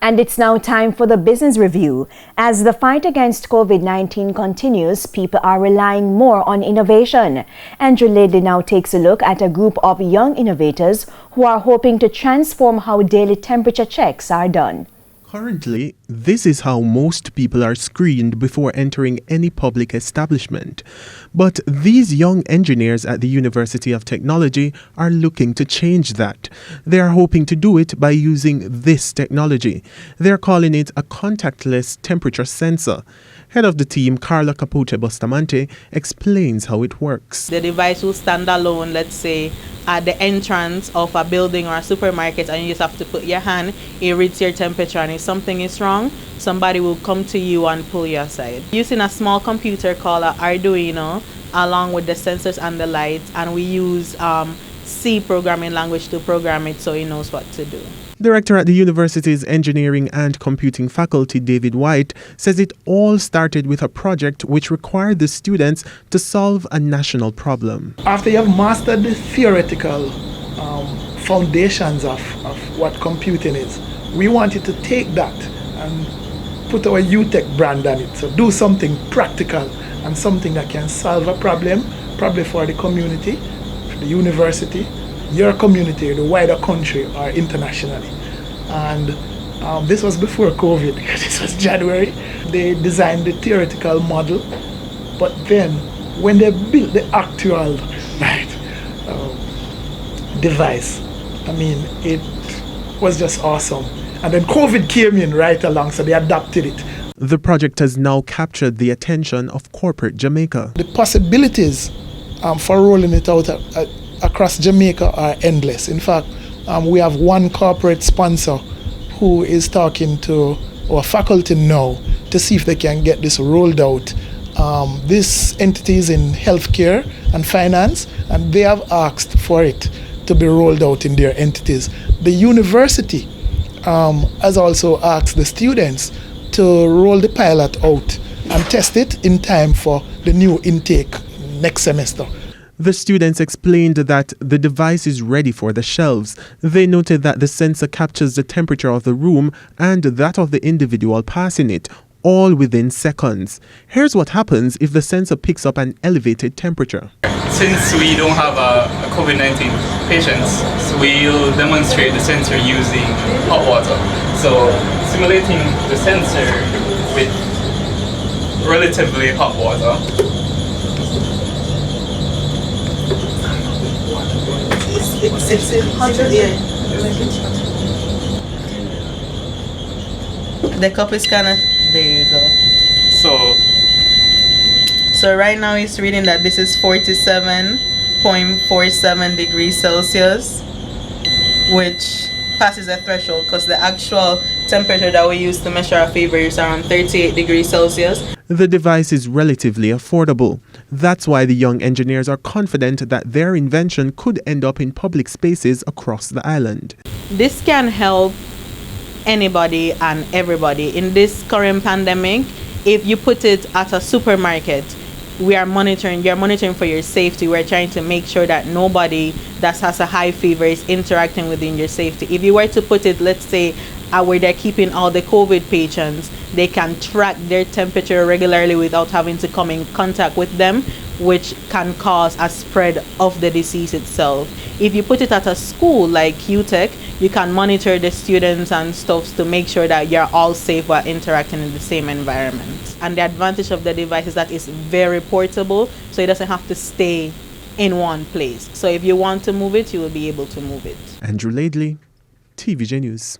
And it's now time for the business review. As the fight against COVID-19 continues, people are relying more on innovation. Andrew Ladley now takes a look at a group of young innovators who are hoping to transform how daily temperature checks are done. Currently, this is how most people are screened before entering any public establishment. But these young engineers at the University of Technology are looking to change that. They are hoping to do it by using this technology. They're calling it a contactless temperature sensor. Head of the team, Carla Capote Bustamante, explains how it works. The device will stand alone, let's say, at the entrance of a building or a supermarket, and you just have to put your hand, it reads your temperature, and if something is wrong, somebody will come to you and pull you aside. Using a small computer called an Arduino, along with the sensors and the lights, and we use C programming language to program it so it knows what to do. Director at the university's Engineering and Computing faculty, David White, says it all started with a project which required the students to solve a national problem. After you have mastered the theoretical foundations of what computing is, we wanted to take that and put our UTech brand on it. So do something practical and something that can solve a problem, probably for the community, for the university, your community, the wider country, or internationally. And this was before COVID. This was January. They designed the theoretical model, but then when they built the actual device, I mean, it was just awesome. And then COVID came in right along, so they adapted it. The project has now captured the attention of corporate Jamaica. The possibilities for rolling it out across Jamaica are endless. In fact, we have one corporate sponsor who is talking to our faculty now to see if they can get this rolled out. This entity is in healthcare and finance, and they have asked for it to be rolled out in their entities. The university has also asked the students to roll the pilot out and test it in time for the new intake next semester. The students explained that the device is ready for the shelves. They noted that the sensor captures the temperature of the room and that of the individual passing it, all within seconds. Here's what happens if the sensor picks up an elevated temperature. Since we don't have a COVID-19 patients, so we'll demonstrate the sensor using hot water. So simulating the sensor with relatively hot water. It's 100, yeah. The cup is kind of, there you go. So right now it's reading that this is 47.47 degrees Celsius, which passes the threshold because the actual temperature that we use to measure our fever is around 38 degrees Celsius. The device is relatively affordable. That's why the young engineers are confident that their invention could end up in public spaces across the island. This can help anybody and everybody. In this current pandemic, if you put it at a supermarket, you're monitoring for your safety. We're trying to make sure that nobody that has a high fever is interacting within your safety. If you were to put it, let's say, where they're keeping all the COVID patients, they can track their temperature regularly without having to come in contact with them, which can cause a spread of the disease itself. If you put it at a school like UTech, you can monitor the students and stuff to make sure that you're all safe while interacting in the same environment. And the advantage of the device is that it's very portable, so it doesn't have to stay in one place. So if you want to move it, you will be able to move it. Andrew Ladley, TVJ News.